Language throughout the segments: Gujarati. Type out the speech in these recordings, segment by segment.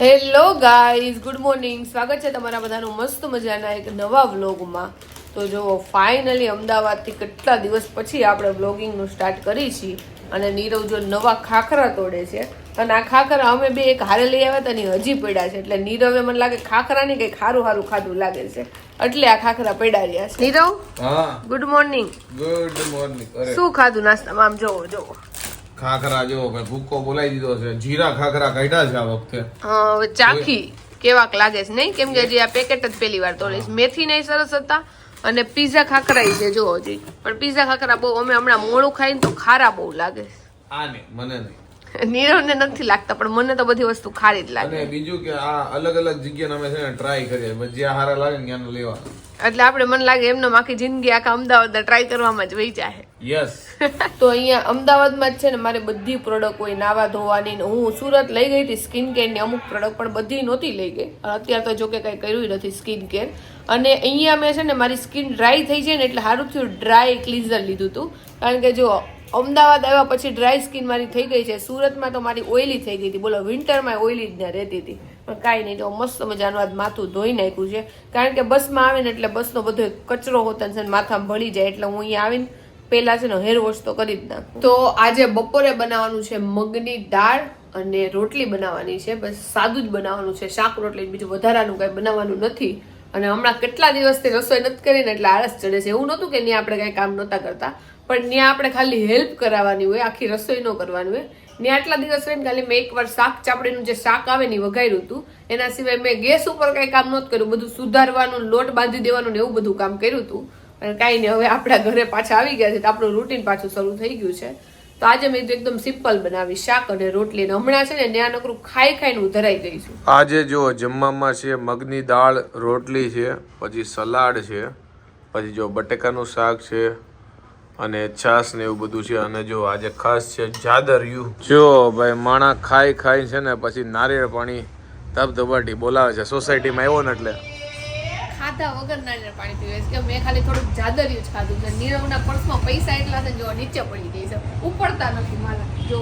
Hello guys, good morning. સ્વાગત છે તમારા બધાનું મસ્ત મજાના એક નવા વ્લોગમાં. તો જો ફાઇનલી અમદાવાદથી કેટલા દિવસ પછી આપણે વ્લોગિંગનું સ્ટાર્ટ કરી છીએ અને નીરવ જો નવા ખાખરા તોડે છે અને આ ખાખરા અમે બે એક હારે લઈ આવ્યા હતા ને હજી પડ્યા છે. એટલે નીરવે મને લાગે ખાખરાની કંઈક સારું ખાધું લાગે છે એટલે આ ખાખરા પડ્યા રહ્યા છે. નીરવ, હા, ગુડ મોર્નિંગ. Good morning. શું ખાધું નાસ્તામાં? આમ જોવો ખાખરા જો ભાઈ ભૂકો બોલાવી દીધો છે. જીરા ખાખરા કાઢ્યા છે આ વખતે. હવે ચાખી કેવાક લાગે છે નહીં? કેમ કે હજી આ પેકેટ જ પહેલી વાર તોડીશ. મેથી નહીં સરસ હતા અને પીઝા ખાખરા છે જો હજી. પણ પીઝા ખાખરા બહુ અમે હમણાં મોડું ખાઈને તો ખારા બહુ લાગે છે. આ ને મને નહીં, નીરવને નથી લાગતા પણ મને તો બધી વસ્તુ ખારી જ લાગે. અને બીજું કે આ અલગ અલગ જગ્યાએ અમે છે ને ટ્રાય કરીએ, જ્યાં હારા લાગે ને ત્યાંનું લેવા. એટલે આપણે મને લાગે એમને આખી જિંદગી આખા અમદાવાદ ટ્રાય કરવામાં જ વહી જાય. યસ. તો અહીંયા અમદાવાદમાં જ છે ને મારે બધી પ્રોડક્ટ હોય નાવા ધોવાની. હું સુરત લઈ ગઈ હતી સ્કિન કેરની અમુક પ્રોડક્ટ, પણ બધી નહોતી લઈ ગઈ. અત્યારે તો જો કે કંઈ કર્યું નથી સ્કિન કેર. અને અહીંયા મેં છે ને મારી સ્કિન ડ્રાય થઈ જાય ને એટલે સારું થયું ડ્રાય ક્લિન્ઝર લીધું હતું. કારણ કે જો અમદાવાદ આવ્યા પછી ડ્રાય સ્કિન મારી થઈ ગઈ છે. સુરતમાં તો મારી ઓઇલી થઈ ગઈ હતી. બોલો, વિન્ટરમાં ઓઇલી જ ના રહેતી હતી. પણ કાંઈ નહીં, જો મસ્ત મજાનું આજ માથું ધોઈ નાખ્યું છે. કારણ કે બસમાં આવે ને એટલે બસનો બધો કચરો હોતા છે માથામાં ભળી જાય. એટલે હું અહીંયા આવીને પેલા છે ને હેર વોશ તો કરી જ નાખું. તો આજે બપોરે બનાવવાનું છે મગની દાળ અને રોટલી બનાવવાની છે. બસ સાદું જ બનાવવાનું છે, શાક રોટલી, બીજું વધારાનું કઈ બનાવવાનું નથી. અને હમણાં કેટલા દિવસથી રસોઈ નથી કરીને એટલે આળસ ચડે છે. એવું નહોતું કે ત્યાં આપણે કઈ કામ નહોતા કરતા, પણ ત્યાં આપણે ખાલી હેલ્પ કરાવવાની હોય, આખી રસોઈ ન કરવાની હોય. ત્યાં આટલા દિવસ રહીને ખાલી મેં એકવાર શાક ચાપડીનું જે શાક આવે ને વઘાર્યું હતું. એના સિવાય મેં ગેસ ઉપર કઈ કામ નહોતું કર્યું. બધું સુધારવાનું, લોટ બાંધી દેવાનું ને એવું બધું કામ કર્યું હતું. અને કાંઈ નહીં, હવે આપણા ઘરે પાછા આવી ગયા છે તો આપણું રૂટીન પાછું શરૂ થઈ ગયું છે. તો આજે મેં એકદમ સિમ્પલ બનાવી શાક અને રોટલી. હમણાં છે ને ત્યાં નકરું ખાઈને હું ધરાઈ ગઈ છું. આજે જો જમવામાં છે મગની દાળ, રોટલી છે, પછી સલાડ છે, પછી જો બટેકાનું શાક છે અને છાશ ને એવું બધું છે. અને જો આજે ખાસ છે જાદરિયું. જો ભાઈ માણા ખાઈ છે ને પછી નારિયેળ પાણી ધબધબાટી બોલાવે છે. સોસાયટીમાં આવ્યો ને એટલે ખાધા વગર નારિયેળ પાણી પીવે છે કે મેં ખાલી થોડુંક જાદરિયું જ ખાધું છે. નીરવના પર્સમાં પૈસા એટલા છે જો નીચે પડી ગઈ છે, ઉપડતા નથી મારા. જો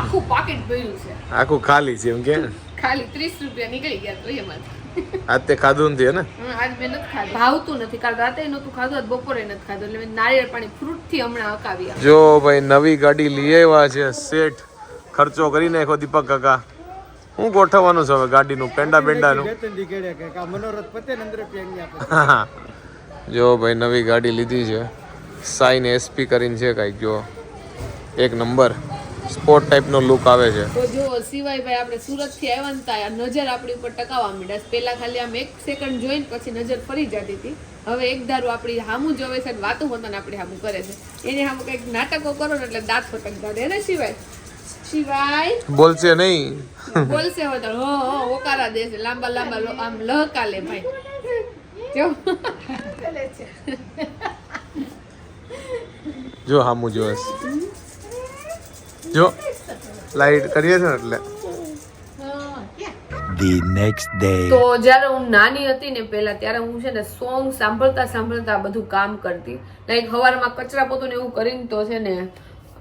આખું પાકીટ ભર્યું છે, આખું ખાલી છે. એમ કે ખાલી 30 રૂપિયા નીકળી ગયા તો એમાંથી. આજ તે ખાધું નથી ને? આજ મેં નથી ખાધું, ભાવતું નથી. કાલ રાતે નહોતું ખાધું, આજ બપોરે નથી ખાધું. એટલે મેં નારિયેળ પાણી ફ્રૂટ થી હમણાં અકાવી. જો ભાઈ નવી ગાડી લઈ આવ્યા છે, સેટ ખર્ચો કરી નાખ્યો દીપક કાકા. હું ગોઠવવાનું છે હવે ગાડીનું, પેંડાનું? જો ભાઈ નવી ગાડી લીધી છે, સાઈન SP કરીને છે કાંઈક. જો એક નંબર સ્પોર્ટ ટાઈપનો લુક આવે છે. તો જો સિવાય ભાઈ આપણે સુરત થી આવ્યા ને નજર આપણી ઉપર ટકાવવા માંડ્યા. પેલા ખાલી આમ 1 સેકન્ડ જોઈને પછી નજર ફરી જતી હતી. હવે એક ધારું આપણી હામું જોવે છે, વાતો હોતા ને આપણી હામું કરે છે. એની હામું કંઈક નાટકો કરો ને એટલે દાંત ફટકતા એને સિવાય બોલશે નહીં, બોલશે હોય હો ઓકારા દેશે, લાંબા આમ લહકા લે ભાઈ. જો જો હામું જોવે જો લાઈટ કરીએ છે એટલે. The next day. તો જ્યારે હું નાની હતી ને પહેલા, ત્યારે હું છે ને સોંગ સાંભળતા બધું કામ કરતી. લાઈક સવારમાં કચરા પોતું ને એવું કરીને તો છે ને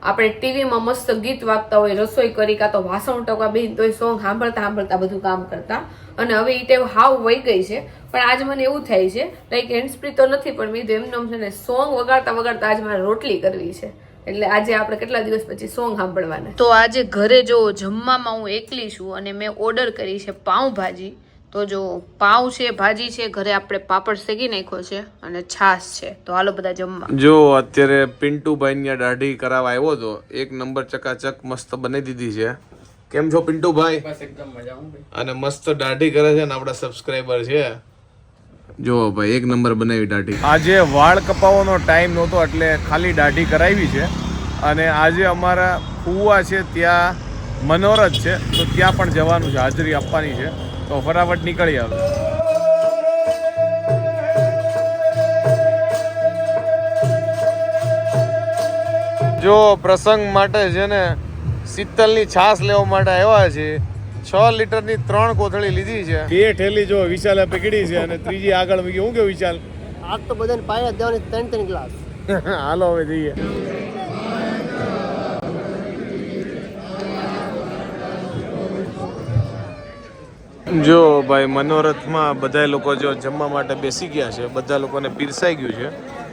આપણે ટીવીમાં મસ્ત ગીત વાગતા હોય, રસોઈ કરી કાં તો વાસણ ટકા બેન તો સોંગ સાંભળતા બધું કામ કરતા. અને હવે એ ટેવ હાવ વહી ગઈ છે. પણ આજ મને એવું થાય છે લાઈક હેન્ડ ફ્રી તો નથી, પણ મેં એમનો છે ને સોંગ વગાડતા આજ મારે રોટલી કરવી છે. એટલે આજે આપણે કેટલા દિવસ પછી સોંગ સાંભળવાના. તો આજે ઘરે જો જમવામાં હું એકલી છું અને મેં ઓર્ડર કરી છે પાઉંભાજી. તો જો પાઉં છે, ભાજી છે, ઘરે આપણે પાપડ શેકી નાખ્યો છે અને છાશ છે. તો હાલો બધા જમવા. જો અત્યારે પિન્ટુભાઈ ની દાઢી કરાવવા આવ્યો તો એક નંબર ચકાચક મસ્ત બનાવી દીધી છે. કેમ છો પિન્ટુભાઈ? બસ એકદમ મજામાં ભાઈ. અને મસ્ત દાઢી કરે છે ને આપણા સબસ્ક્રાઇબર છે. જો ભાઈ એક નંબર બનાવી દાઢી. આજે વાળ કપાવવાનો ટાઈમ નહોતો એટલે ખાલી દાઢી કરાવી છે. અને આજે અમારા ફુવા છે ત્યાં મનોરથ છે, તો ત્યાં પણ જવાનું છે, હાજરી આપવાની છે. તો ફટાફટ નીકળી આવે. જો પ્રસંગ માટે છે ને શીતલની છાશ લેવા માટે આવ્યા છે. 6 લીટરની 3 કોથળી લીધી છે. 2 ઠેલી જો વિશાલે પકડી છે અને ત્રીજી આગળ મૂકી. હું કે વિશાલ આજ તો બધાને પાયા દેવાની 3 ગ્લાસ. હાલો હવે જઈએ. જો ભાઈ મનોરથમાં બધા લોકો જો જમવા માટે બેસી ગયા છે, બધા લોકોને પીરસાઈ ગયું છે.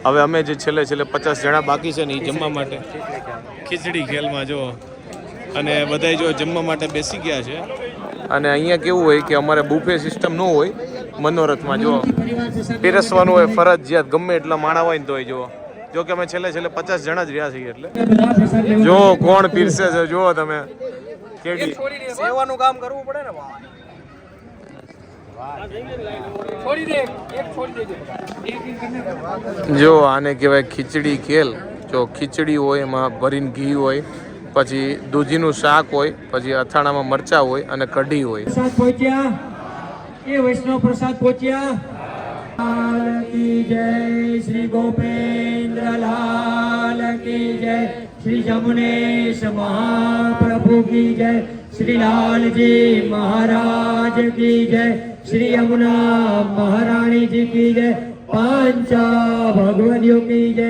હવે અમે જે છેલ્લે 50 જણા બાકી છે ને એ જમવા માટે ખીચડી ખેલમાં જો અને બધા જો જમવા માટે બેસી ગયા છે. અને અહીંયા કેવું હોય કે અમારે બુફે સિસ્ટમ ન હોય મનોરથમાં, જો પીરસવાનું હોય ફરજિયાત, ગમે એટલા માણા હોય ને તોય જો કે અમે છેલ્લે 50 જણા જ રહ્યા છીએ. એટલે જો કોણ પીરસે છે જો તમે, કેડી સેવાનું કામ કરવું પડે ને. જો આને કહેવાય ખીચડી ખેલ. જો ખીચડી હોય એમાં ભરીને ઘી હોય, પછી દૂધીનું શાક હોય, પછી અથાણામાં મરચાં હોય અને કઢી હોય. પ્રસાદ પહોંચ્યા એ વૈષ્ણવ પ્રસાદ પહોંચ્યા. લાલ કી જય, શ્રી ગોપેન્દ્ર લાલ કી જય, શ્રી જમુનેશ મહાપ્રભુ કી જય, શ્રી લાલજી મહારાજ કી જય, શ્રી યમુના મહારાણીજી કી જય, પાંચા ભગવતીઓ કી જય.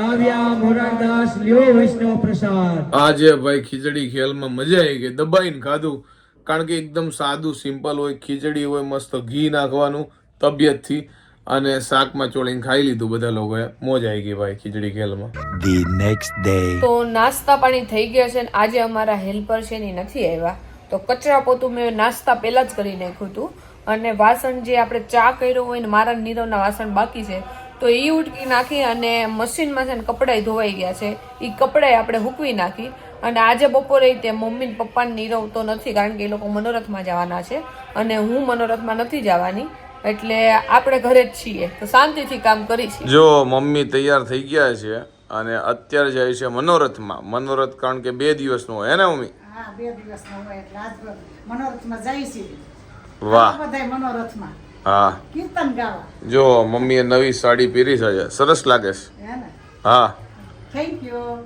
આવ્યા મોરારદાસ, લ્યો વૈષ્ણવ પ્રસાદ. આજે ભાઈ ખીચડી ખેલમાં મજા આવી ગઈ, દબાઈને ખાધું. કારણ કે એકદમ સાદું સિમ્પલ હોય, ખીચડી હોય, મસ્ત ઘી નાખવાનું તબિયતથી, અને શાકમાં ચોળીને ખાઈ લીધું બધા લોકોએ. મોજ આવી ગઈ ભાઈ ખીચડી ખેલમાં. The next day. તો નાસ્તા પાણી થઈ ગયા છે ને આજે અમારા હેલ્પર છે ને નથી આવ્યા, તો કચરા પોતું મેં નાસ્તા પહેલા જ કરી નાખ્યું હતું. અને વાસણ જે આપણે ચા કર્યો હોય ને મારા નીરવના વાસણ બાકી છે તો એ ઉટકી નાખી અને મશીનમાં છે ને કપડાં ધોવાઈ ગયા છે, એ કપડાં આપણે હૂકવી નાખી. અને આજે બપોરે તે મમ્મી ને પપ્પા નીરવ તો નથી, કારણ કે એ લોકો મનોરથમાં જવાના છે અને હું મનોરથમાં નથી જવાની, એટલે આપણે ઘરે જ છીએ તો શાંતિથી કામ કરીશું. જો મમ્મી તૈયાર થઈ ગયા છે અને અત્યારે જાય છે મનોરથમાં. મનોરથ કારણ કે 2 દિવસનો હોય ને મમ્મી? હા, 2 દિવસનો હોય એટલે આજ મનોરથમાં જાય છે. વાહ, બધાય મનોરથમાં હા. કીર્તન ગાવા. જો મમ્મીએ નવી સાડી પહેરી છે, સરસ લાગે છે. હે ને? હા, થેન્ક યુ.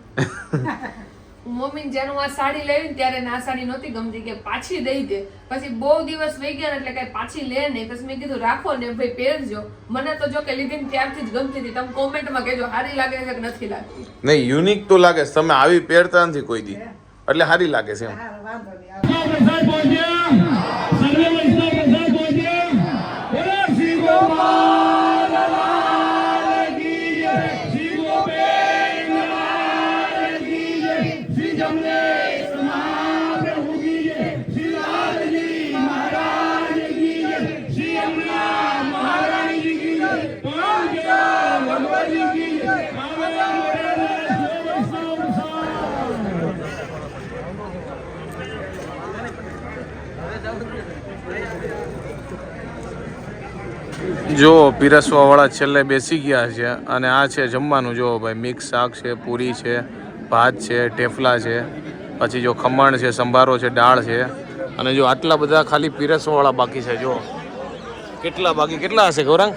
મમ્મી જેનું આ સાડી લેવી ને ત્યારે આ સાડી નહોતી ગમતી, કે પાછી દઈ દે. પછી બહુ દિવસ વહી ગયા એટલે કઈ પાછી લે નહીં. પછી મેં કીધું રાખો ને ભાઈ પહેરજો. મને તો જો કે લીધી ને ત્યારથી જ ગમતી હતી. તમે કોમેન્ટમાં કહેજો સારી લાગે છે કે નથી લાગતી. નહીં યુનિક તો લાગે છે. તમે આવી પહેરતા નથી કોઈ દી, એટલે સારી લાગે છે એમ. હા, વાંધો નહીં. જો પીરસવા વાળા છેલ્લે બેસી ગયા છે અને આ છે જમવાનું. જો ભાઈ મિક્સ શાક છે, પૂરી છે, ભાત છે, ઢેફલા છે, પછી જો ખમણ છે, સંભારો છે, દાળ છે. અને જો આટલા બધા ખાલી પીરસવા વાળા બાકી છે. જો કેટલા બાકી, કેટલા હશે ગૌરાંગ?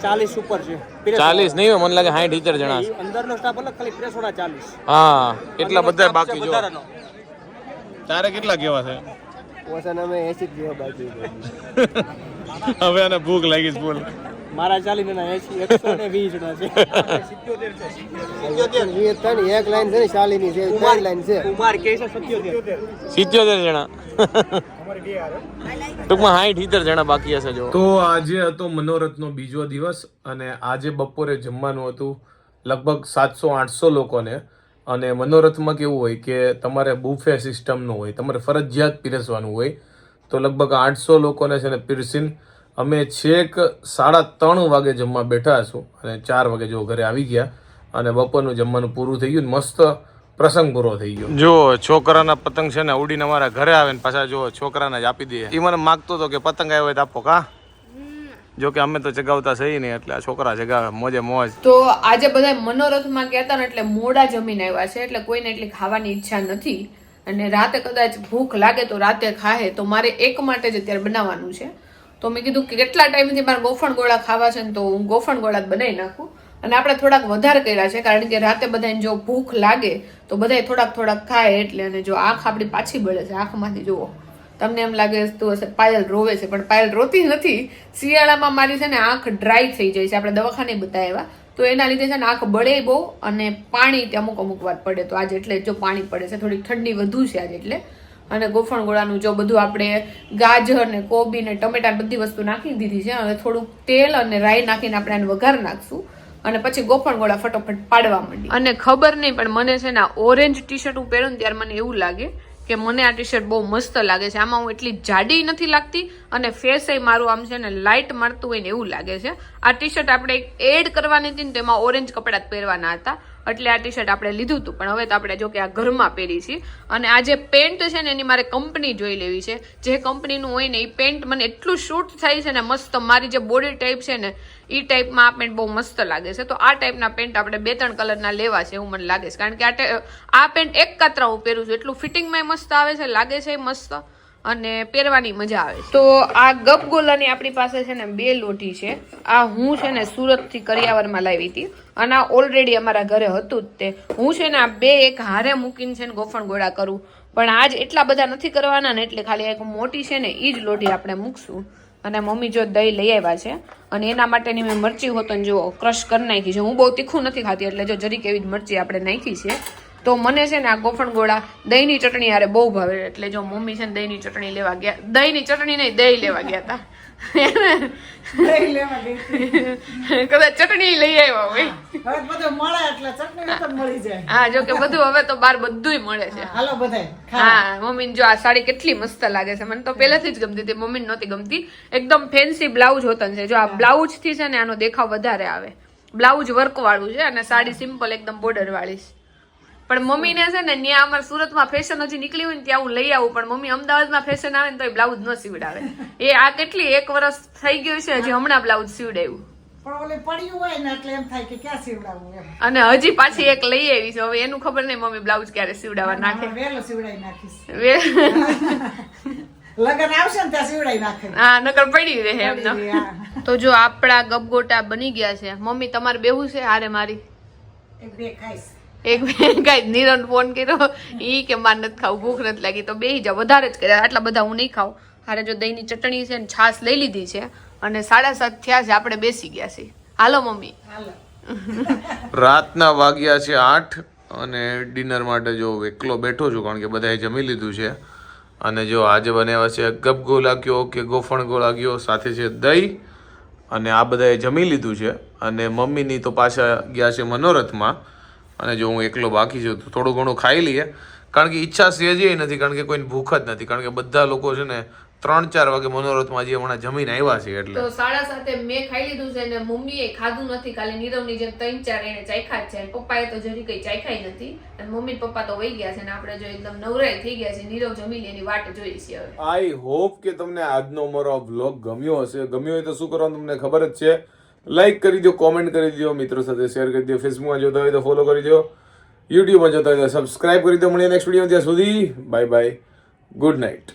40 ઉપર છે. 40 નહીં હોય, મને લાગે 60-70 જણા હશે. અંદરનો સ્ટાફ અલગ, ખાલી પ્રેસોડા 40. હા, એટલા બધા બાકી. જો તારે કેટલા કેવા છે? ઓસન અમે 80 જેવા બાકી. હવે આને ભૂખ લાગી છે બોલ. મારા 40 ના 80 120 જણા છે. 77 એક લાઈન છે ને 40 ની છે, 3 લાઈન છે. કુમાર કે છે 77 જણા. ટૂંકમાં 60-70 જણા બાકી હશે. જો તો આજે હતો મનોરથનો બીજો દિવસ અને આજે બપોરે જમવાનું હતું લગભગ 700-800 લોકોને. અને મનોરથમાં કેવું હોય કે તમારે બુફે સિસ્ટમનું હોય, તમારે ફરજિયાત પીરસવાનું હોય. તો લગભગ 800 લોકોને છે ને પીરસીને અમે છેક 3:30 વાગે જમવા બેઠા હશું અને 4 વાગે જો ઘરે આવી ગયા અને બપોરનું જમવાનું પૂરું થઈ ગયું. મસ્ત પ્રસંગ પૂરો થઈ ગયો. જો છોકરાના પતંગ છે ને ઉડીને અમારા ઘરે આવે ને પાછા જો છોકરાને જ આપી દઈએ. એ મને માગતો હતો કે પતંગ આવ્યો હોય તો આપો. કા જો કે અમે તો ચગાવતા સહી નહીં, એટલે છોકરા ચગાવે મોજે મોજ. તો આજે બધા મનોરથમાં ગયા હતા ને એટલે મોડા જમીને આવ્યા છે, એટલે કોઈને એટલી ખાવાની ઈચ્છા નથી. અને રાતે કદાચ ભૂખ લાગે તો રાતે ખાહે. તો મારે એક માટે જ અત્યારે બનાવવાનું છે. તો મેં કીધું કે કેટલા ટાઈમથી મારે ગોફણ ગોળા ખાવા છે ને, તો હું ગોફણ ગોળા જ બનાવી નાખું. અને આપણે થોડાક વધારે કર્યા છે, કારણ કે રાતે બધાને જો ભૂખ લાગે તો બધા થોડાક ખાય એટલે. અને જો આંખ આપણી પાછી બળે છે, આંખમાંથી જુઓ. તમને એમ લાગે તો હશે પાયલ રોવે છે, પણ પાયલ રોતી નથી. શિયાળામાં મારી છે ને આંખ ડ્રાય થઈ જાય છે, આપણે દવાખાને બતાવ્યા તો એના લીધે છે ને આંખ બળે બહુ અને પાણી અમુક વાર પડે. તો આજે એટલે જો પાણી પડે છે, થોડી ઠંડી વધુ છે આજે એટલે. અને ગોફણ ગોળાનું જો બધું આપણે ગાજર ને કોબી ને ટમેટા બધી વસ્તુ નાખી દીધી છે. અને થોડુંક તેલ અને રાઈ નાખીને આપણે આને વઘાર નાખશું અને પછી ગોફણ ગોળા ફટોફટ પાડવા માંડી. અને ખબર નહીં પણ મને છે ને ઓરેન્જ ટી શર્ટ હું પહેરું ને ત્યારે મને એવું લાગે કે મને આ ટી શર્ટ બહુ મસ્ત લાગે છે. આમાં હું એટલી જાડી નથી લાગતી અને ફેસ એ મારું આમ છે ને લાઇટ મારતું હોય ને એવું લાગે છે. આ ટી શર્ટ આપણે એડ કરવાની હતી ને તેમાં ઓરેન્જ કપડા જ પહેરવાના હતા એટલે આ ટી શર્ટ આપણે લીધું હતું. પણ હવે તો આપણે જો કે આ ઘરમાં પહેરી છીએ. અને આ જે પેન્ટ છે ને એની મારે કંપની જોઈ લેવી છે. જે કંપનીનું હોય ને એ પેન્ટ મને એટલું શૂટ થાય છે ને મસ્ત. મારી જે બોડી ટાઈપ છે ને એ ટાઈપમાં આ પેન્ટ બહુ મસ્ત લાગે છે. તો આ ટાઈપના પેન્ટ આપણે 2-3 કલરના લેવા છે એવું મને લાગે છે. કારણ કે આ પેન્ટ એક કાતરા હું પહેરું છું એટલું ફિટિંગમાં મસ્ત આવે છે, લાગે છે મસ્ત અને પહેરવાની મજા આવે છે. તો આ ગપગોલાની આપણી પાસે છે ને 2 લોટી છે. આ હું છે ને સુરતથી કરિયાવરમાં લાવી હતી અને આ ઓલરેડી અમારા ઘરે હતું જ તે. હું છે ને આ 2 એક હારે મૂકીને છે ને ગોફણ ગોળા કરું. પણ આજ એટલા બધા નથી કરવાના ને એટલે ખાલી એક મોટી છે ને એ જ લોટી આપણે મૂકશું. અને મમ્મી જો દહીં લઈ આવ્યા છે અને એના માટેની મેં મરચી હોતો ને જો ક્રશ કરી નાખી છે. હું બહુ તીખું નથી ખાતી એટલે જો જરીક એવી જ મરચી આપણે નાખી છે. તો મને છે ને આ ગોફણ ગોળા દહીંની ચટણી યારે બહુ ભાવે એટલે જો મમ્મી છે ને દહીંની ચટણી લેવા ગયા. દહીંની ચટણી નહીં, દહીં લેવા ગયા હતા. કદાચ ચટણી લઈ આવ્યા હોય. હવે બધું મળે એટલે ચટણી તો મળી જાય. હા, જો કે બધું હવે તો બહાર બધુંય મળે છે. હાલો બધાય હા, મમ્મીને જો આ સાડી કેટલી મસ્ત લાગે છે. મને તો પહેલેથી જ ગમતી હતી, મમ્મીને નહોતી ગમતી. એકદમ ફેન્સી બ્લાઉઝ હોતન છે. જો આ બ્લાઉઝ થી છે ને આનો દેખાવ વધારે આવે. બ્લાઉઝ વર્ક વાળું છે અને સાડી સિમ્પલ એકદમ બોર્ડર વાળી છે. પણ મમ્મીને છે ને ત્યાં અમારા સુરતમાં ફેશન હજી નીકળી હોય ને ત્યાં હું લઈ આવું. પણ મમ્મી અમદાવાદમાં ફેશન આવે ને તો એ બ્લાઉઝ ન સીવડાવે. એ આ કેટલી 1 વર્ષ થઈ ગયું છે હજી હમણાં બ્લાઉઝ સીવડાવ્યું. પણ ઓલે પડ્યું હોય ને એટલે એમ થાય કે ક્યાં સીવડાવવું એમ. અને હજી પાછી એક લઈ આવી છે. હવે એનું ખબર નહીં મમ્મી બ્લાઉઝ ક્યારે સીવડાવવા નાખે. વેલો સીવડાવી નાખીશ. લગન આવશે ને ત્યાં સીવડાવી નાખે. હા, નકર પડી રહે એમને. તો જો આપણા ગપગોટા બની ગયા છે. મમ્મી તમારે બેહું છે હારે મારી? એક બે ખાઈશ. એક કઈ નીરન ફોન કર્યો ઈ કે માર નથી ખાવું, ભૂખ નથી લાગી. તો બેહી જાવ. વધારે જ કર્યા, આટલા બધા હું નહીં ખાઉં. હારે જો દહીંની ચટણી છે ને છાશ લઈ લીધી છે અને 7:30 થયા છે, આપણે બેસી ગયા છીએ. હાલો મમ્મી. રાતના વાગ્યા છે 8 અને ડિનર માટે જો એકલો બેઠો છું કારણ કે બધાએ જમી લીધું છે. અને જો આજે બનાવ્યા છે ગપગોલા કયો કે ગોફણ ગોળા કયો, સાથે છે દહીં અને આ બધાએ જમી લીધું છે. અને મમ્મીની તો પાછા ગયા છે મનોરથમાં અને જો હું એકલો બાકી છું તો થોડું ઘણું ખાઈ લઈએ. કારણ કે ઈચ્છા સહેજે નથી, કારણ કે કોઈને ભૂખ જ નથી. કારણ કે બધા લોકો છે ને 3-4 વાગે મનોરથમાં જે હમણાં જમીને આવ્યા છે એટલે તો 7:30 મેં ખાઈ લીધું છે અને મમ્મીએ ખાધું નથી. ખાલી નીરવની જેમ 3-4 એને ચાખ્યા જ છે. પપ્પાએ તો જરી કઈ ચાખ્યા નથી અને મમ્મી પપ્પા તો વહી ગયા છે અને આપણે જો એકદમ નવરાઈ થઈ ગયા છે. નીરવ જમી લે એની વાટ જોઈ છે હવે. આઈ હોપ કે તમને આજનો મારો વ્લોગ ગમ્યો હશે. ગમ્યો હોય તો શું કરવાનું તમને ખબર જ છે. લાઈક કરી દો, કોમેન્ટ કરી દો, મિત્રો સાથે શેર કરી દો, ફેસબુકમાં જોતા હોય તો ફોલો કરી દો, યુટ્યુબમાં જોતા હોય તો સબસ્ક્રાઇબ કરી દો. મળીએ નેક્સ્ટ વિડીયો. ત્યાં સુધી બાય બાય, ગુડ નાઇટ.